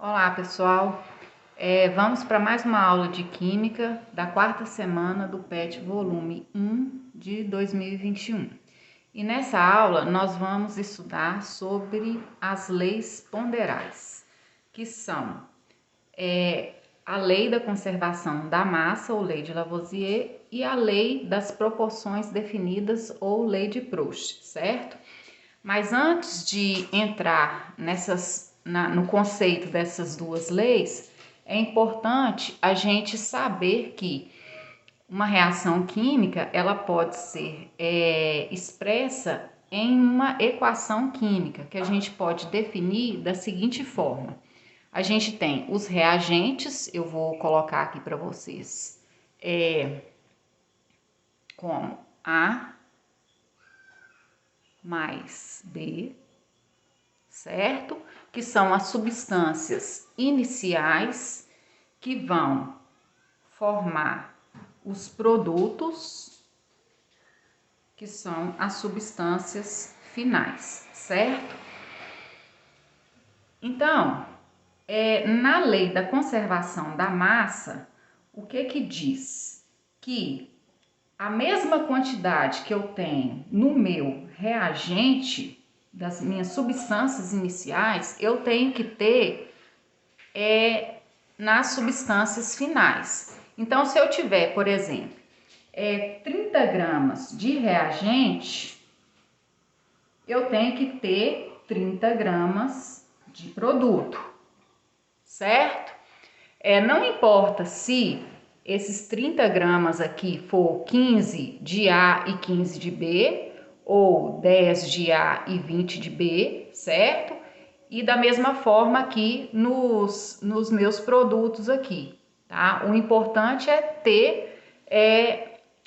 Olá, pessoal. Vamos para mais uma aula de Química da quarta semana do PET volume 1 de 2021. E nessa aula nós vamos estudar sobre as leis ponderais, que são a lei da conservação da massa, ou lei de Lavoisier, e a lei das proporções definidas, ou lei de Proust, certo? Mas antes de entrar no conceito dessas duas leis, é importante a gente saber que uma reação química ela pode ser expressa em uma equação química, que a gente pode definir da seguinte forma. A gente tem os reagentes, eu vou colocar aqui para vocês, como A mais B, certo? Que são as substâncias iniciais que vão formar os produtos, que são as substâncias finais, certo? Então, na lei da conservação da massa, o que diz? Que a mesma quantidade que eu tenho no meu reagente, das minhas substâncias iniciais, eu tenho que ter nas substâncias finais. Então, se eu tiver, por exemplo, 30 gramas de reagente, eu tenho que ter 30 gramas de produto, certo? Não importa se esses 30 gramas aqui for 15 de A e 15 de B, ou 10 de A e 20 de B, certo? E da mesma forma aqui nos meus produtos aqui, tá? O importante é ter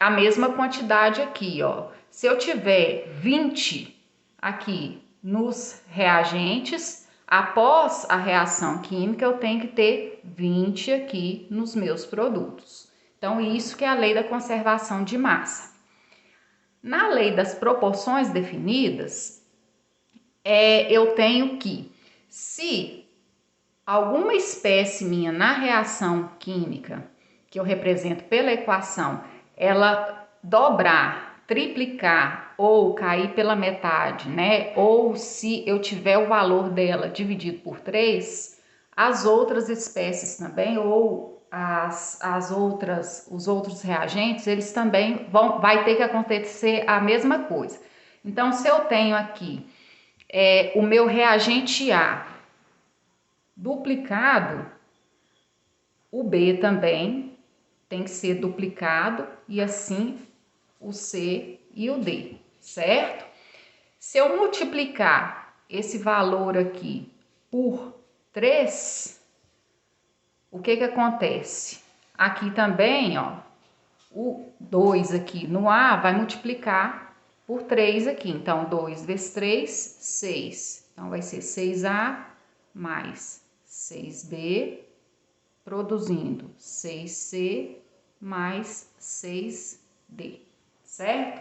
a mesma quantidade aqui, ó. Se eu tiver 20 aqui nos reagentes, após a reação química, eu tenho que ter 20 aqui nos meus produtos. Então, isso que é a lei da conservação de massa. Na lei das proporções definidas, eu tenho que, se alguma espécie minha na reação química, que eu represento pela equação, ela dobrar, triplicar ou cair pela metade, né? Ou se eu tiver o valor dela dividido por 3, as outras espécies também, ou os outros reagentes, eles também vai ter que acontecer a mesma coisa. Então, se eu tenho aqui o meu reagente A duplicado, o B também tem que ser duplicado e assim o C e o D, certo? Se eu multiplicar esse valor aqui por 3, o que acontece? Aqui também, ó, o 2 aqui no A vai multiplicar por 3 aqui. Então, 2 vezes 3, 6. Então, vai ser 6A mais 6B, produzindo 6C mais 6D, certo?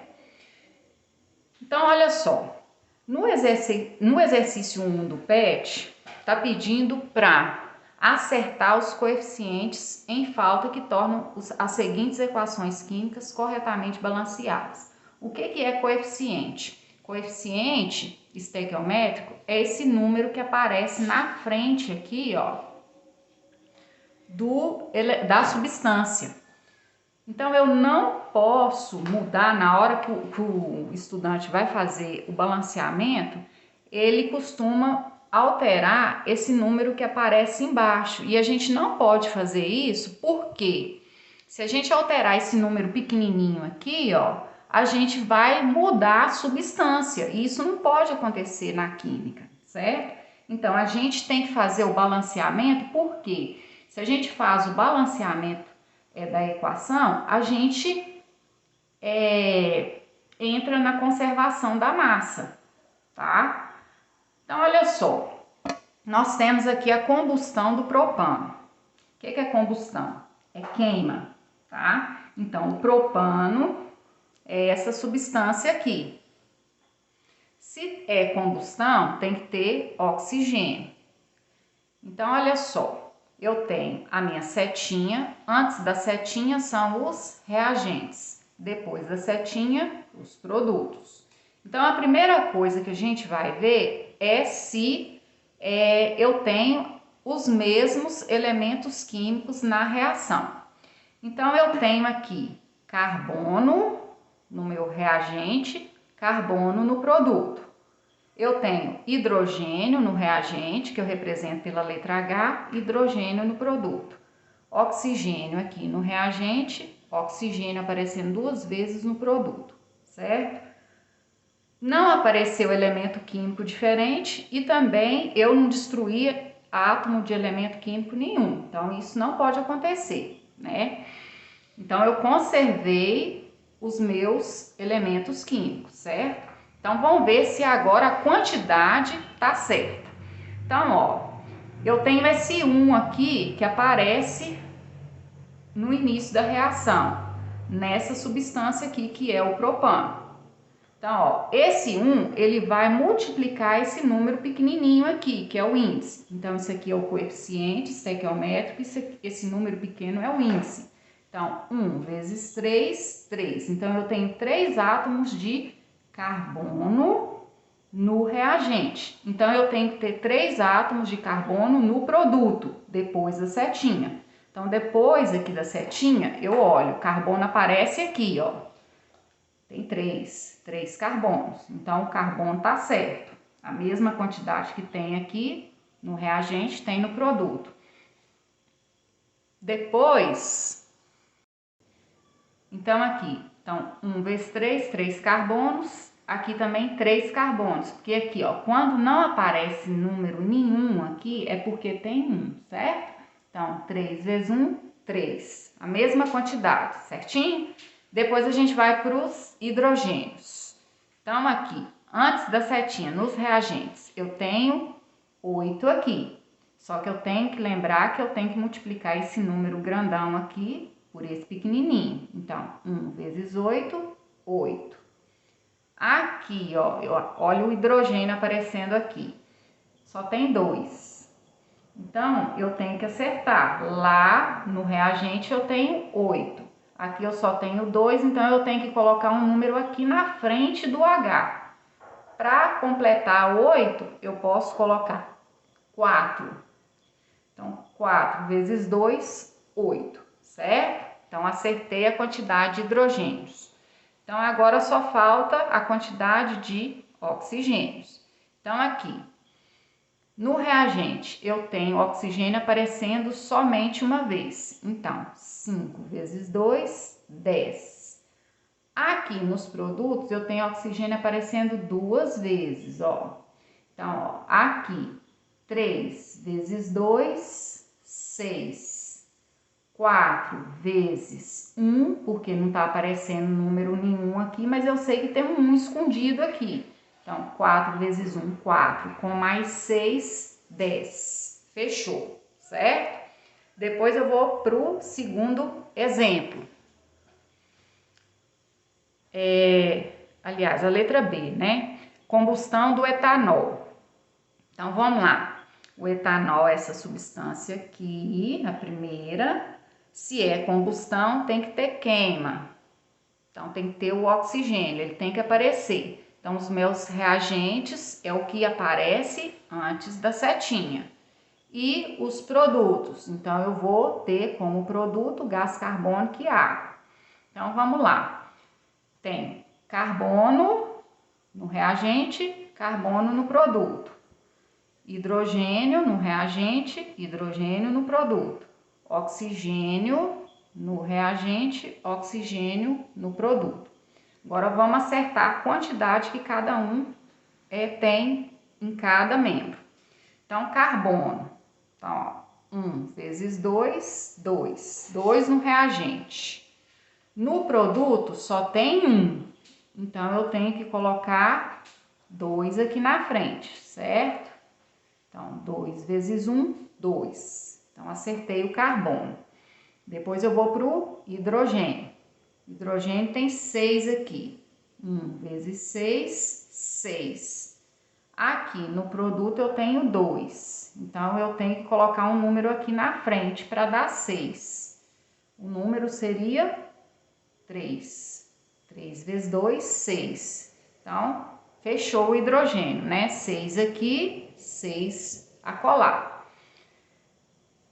Então, olha só. No exercício 1 do PET, está pedindo para acertar os coeficientes em falta que tornam as seguintes equações químicas corretamente balanceadas. O que é coeficiente? Coeficiente estequiométrico é esse número que aparece na frente aqui, ó, da substância. Então, eu não posso mudar na hora que o estudante vai fazer o balanceamento, ele costuma alterar esse número que aparece embaixo. E a gente não pode fazer isso porque se a gente alterar esse número pequenininho aqui, ó, a gente vai mudar a substância. E isso não pode acontecer na química, certo? Então, a gente tem que fazer o balanceamento porque se a gente faz o balanceamento da equação, a gente entra na conservação da massa, tá? Então, olha só, nós temos aqui a combustão do propano. O que é combustão? É queima, tá? Então, o propano é essa substância aqui. Se é combustão, tem que ter oxigênio. Então, olha só, eu tenho a minha setinha, antes da setinha são os reagentes, depois da setinha, os produtos. Então, a primeira coisa que a gente vai ver é se eu tenho os mesmos elementos químicos na reação. Então, eu tenho aqui carbono no meu reagente, carbono no produto. Eu tenho hidrogênio no reagente, que eu represento pela letra H, hidrogênio no produto. Oxigênio aqui no reagente, oxigênio aparecendo 2 vezes no produto, certo? Não apareceu elemento químico diferente e também eu não destruí átomo de elemento químico nenhum. Então, isso não pode acontecer, né? Então, eu conservei os meus elementos químicos, certo? Então, vamos ver se agora a quantidade tá certa. Então, ó, eu tenho esse 1 aqui que aparece no início da reação, nessa substância aqui que é o propano. Então, ó, esse 1, ele vai multiplicar esse número pequenininho aqui, que é o índice. Então, isso aqui é o coeficiente estequiométrico, esse número pequeno é o índice. Então, 1 vezes 3, 3. Então, eu tenho 3 átomos de carbono no reagente. Então, eu tenho que ter 3 átomos de carbono no produto, depois da setinha. Então, depois aqui da setinha, eu olho, o carbono aparece aqui, ó. Tem 3 carbonos. Então, o carbono tá certo. A mesma quantidade que tem aqui no reagente, tem no produto. Depois, então aqui, 1 vezes 3, 3 carbonos. Aqui também 3 carbonos, porque aqui, ó, quando não aparece número nenhum aqui, é porque tem 1, certo? Então, 3 vezes 1, 3. A mesma quantidade, certinho? Depois a gente vai para os hidrogênios. Então, aqui, antes da setinha, nos reagentes, eu tenho 8 aqui. Só que eu tenho que lembrar que eu tenho que multiplicar esse número grandão aqui por esse pequenininho. Então, 1 vezes 8, 8. Aqui, ó, olha o hidrogênio aparecendo aqui. Só tem 2. Então, eu tenho que acertar. Lá no reagente eu tenho 8. Aqui eu só tenho 2, então eu tenho que colocar um número aqui na frente do H. Para completar 8, eu posso colocar 4. Então, 4 vezes 2, 8, certo? Então, acertei a quantidade de hidrogênios. Então, agora só falta a quantidade de oxigênios. Então, aqui, no reagente, eu tenho oxigênio aparecendo somente uma vez. Então, 5 vezes 2, 10. Aqui nos produtos, eu tenho oxigênio aparecendo 2 vezes, ó. Então, ó, aqui, 3 vezes 2, 6. 4 vezes 1, porque não está aparecendo número nenhum aqui, mas eu sei que tem um 1 escondido aqui. Então, 4 vezes 1, 4, com mais 6, 10. Fechou, certo? Depois eu vou para o segundo exemplo. Aliás, a letra B, né? Combustão do etanol. Então, vamos lá. O etanol é essa substância aqui, a primeira. Se é combustão, tem que ter queima. Então, tem que ter o oxigênio, ele tem que aparecer. Então, os meus reagentes é o que aparece antes da setinha. E os produtos, então, eu vou ter como produto gás carbônico e água. Então, vamos lá. Tem carbono no reagente, carbono no produto. Hidrogênio no reagente, hidrogênio no produto. Oxigênio no reagente, oxigênio no produto. Agora vamos acertar a quantidade que cada um tem em cada membro. Então, carbono. Então, ó, 1 vezes 2, 2. 2 no reagente. No produto só tem 1. Então, eu tenho que colocar 2 aqui na frente, certo? Então, 2 vezes 1, 2. Então, acertei o carbono. Depois eu vou para o hidrogênio. Hidrogênio tem 6 aqui. 1 vezes 6, 6. Aqui no produto eu tenho 2, então eu tenho que colocar um número aqui na frente para dar 6. O número seria 3. 3 vezes 2, 6. Então, fechou o hidrogênio, né? 6 aqui, 6 acolá.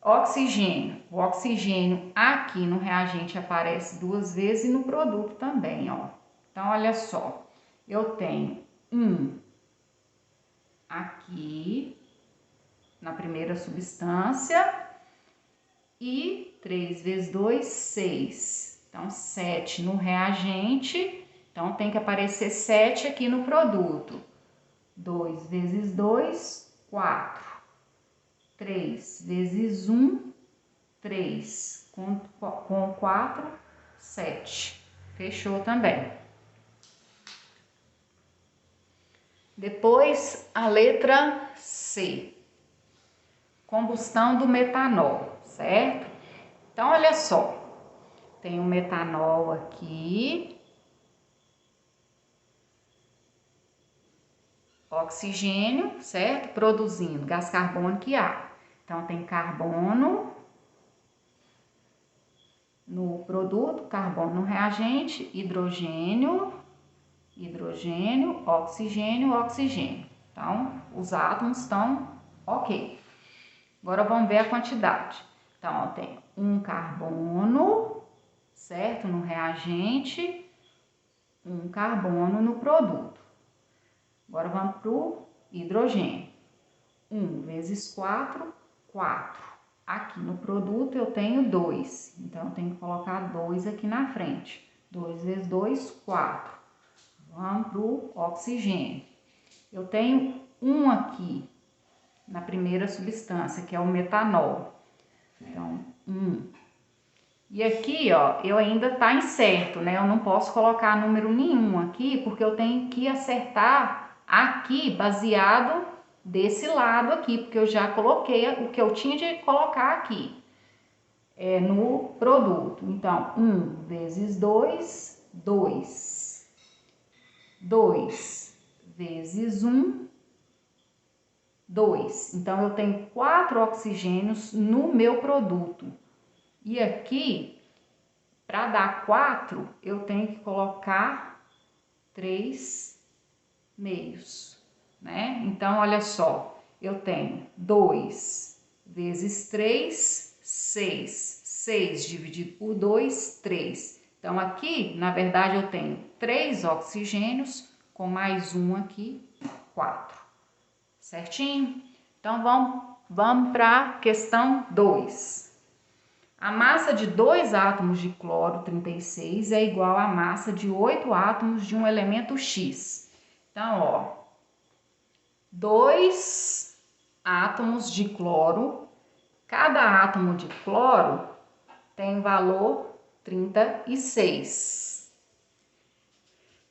Oxigênio. O oxigênio aqui no reagente aparece 2 vezes e no produto também, ó. Então, olha só. Eu tenho 1 aqui na primeira substância e 3 vezes 2, 6. Então, 7 no reagente. Então, tem que aparecer 7 aqui no produto. 2 vezes 2, 4. 3 vezes 1, 3. Com 4, 7. Fechou também. Depois, a letra C. Combustão do metanol, certo? Então, olha só. Tem o metanol aqui. Oxigênio, certo? Produzindo gás carbônico e água. Então, tem carbono no produto, carbono no reagente, hidrogênio, hidrogênio, oxigênio, oxigênio. Então, os átomos estão ok. Agora, vamos ver a quantidade. Então, eu tenho um carbono, certo? No reagente, um carbono no produto. Agora, vamos para o hidrogênio. 1 vezes 4, 4. Aqui no produto eu tenho 2, então eu tenho que colocar 2 aqui na frente. 2 vezes 2, 4. Vamos para o oxigênio. Eu tenho 1 aqui na primeira substância, que é o metanol. Então, 1. E aqui, ó, eu ainda tá incerto, né? Eu não posso colocar número nenhum aqui, porque eu tenho que acertar aqui, baseado desse lado aqui, porque eu já coloquei o que eu tinha de colocar aqui no produto. Então, 1 vezes 2, 2. 2 vezes 1, 2. Então, eu tenho 4 oxigênios no meu produto. E aqui, para dar 4, eu tenho que colocar 3 meios, né? Então, olha só, eu tenho 2 vezes 3, 6. 6 dividido por 2, 3. Então, aqui, na verdade, eu tenho 3 oxigênios com mais 1 aqui, 4. Certinho? Então, vamos para a questão 2. A massa de 2 átomos de cloro 36 é igual à massa de 8 átomos de um elemento X. Então, ó, 2 átomos de cloro, cada átomo de cloro tem valor 36,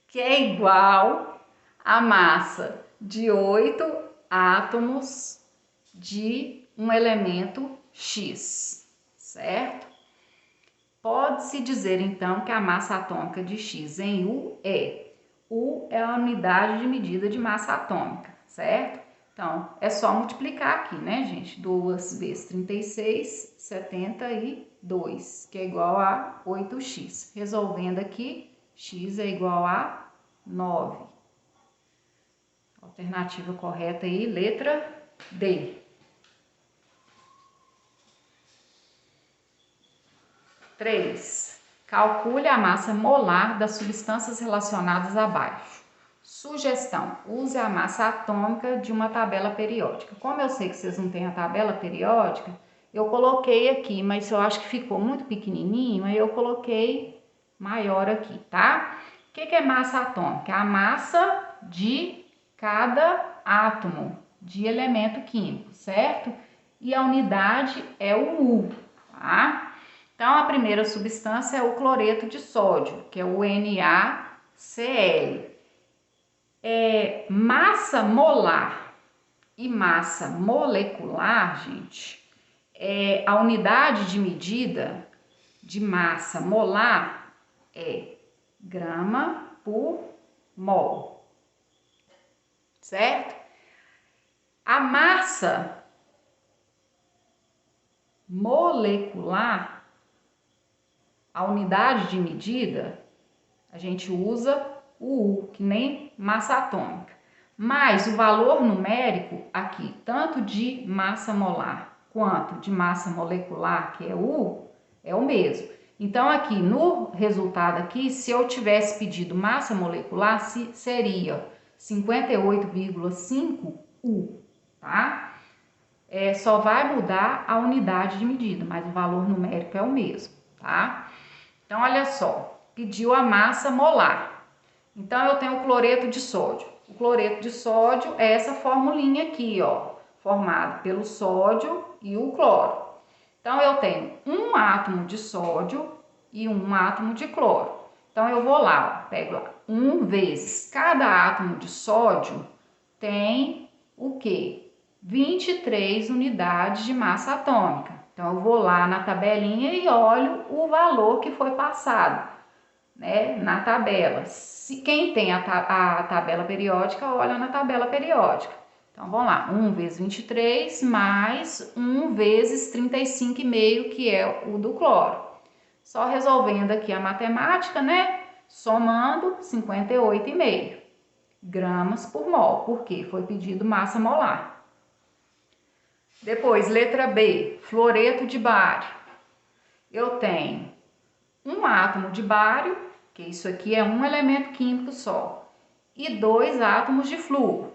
que é igual à massa de 8 átomos de um elemento X, certo? Pode-se dizer, então, que a massa atômica de X em U é a unidade de medida de massa atômica, certo? Então, é só multiplicar aqui, né, gente? 2 vezes 36, 72, que é igual a 8x. Resolvendo aqui, x é igual a 9. Alternativa correta aí, letra D. 3. Calcule a massa molar das substâncias relacionadas abaixo. Sugestão: use a massa atômica de uma tabela periódica. Como eu sei que vocês não têm a tabela periódica, eu coloquei aqui, mas eu acho que ficou muito pequenininho, aí eu coloquei maior aqui, tá? O que é massa atômica? É a massa de cada átomo de elemento químico, certo? E a unidade é o U, tá? Então, a primeira substância é o cloreto de sódio, que é o NaCl. Massa molar e massa molecular, gente, a unidade de medida de massa molar é grama por mol, certo? A massa molecular, a unidade de medida, a gente usa o U, que nem massa atômica. Mas o valor numérico aqui, tanto de massa molar quanto de massa molecular, que é U, é o mesmo. Então, aqui no resultado aqui, se eu tivesse pedido massa molecular, seria 58,5 U, tá? Só vai mudar a unidade de medida, mas o valor numérico é o mesmo, tá? Então, olha só, pediu a massa molar. Então, eu tenho o cloreto de sódio. O cloreto de sódio é essa formulinha aqui, ó, formado pelo sódio e o cloro. Então, eu tenho um átomo de sódio e um átomo de cloro. Então, eu vou lá, ó, pego lá, 1 vezes cada átomo de sódio tem o quê? 23 unidades de massa atômica. Então, eu vou lá na tabelinha e olho o valor que foi passado, né, na tabela. Se quem tem a tabela periódica, olha na tabela periódica. Então, vamos lá, 1 vezes 23 mais 1 vezes 35,5, que é o do cloro. Só resolvendo aqui a matemática, né, somando 58,5 gramas por mol, porque foi pedido massa molar. Depois, letra B, fluoreto de bário. Eu tenho um átomo de bário, que isso aqui é um elemento químico só, e 2 átomos de flúor.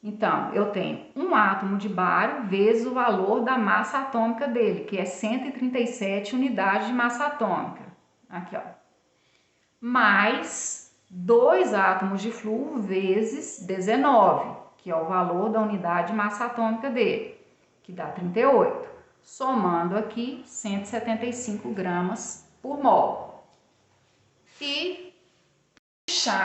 Então, eu tenho um átomo de bário vezes o valor da massa atômica dele, que é 137 unidades de massa atômica. Aqui, ó. Mais 2 átomos de flúor vezes 19, que é o valor da unidade de massa atômica dele, que dá 38. Somando aqui, 175 gramas por mol.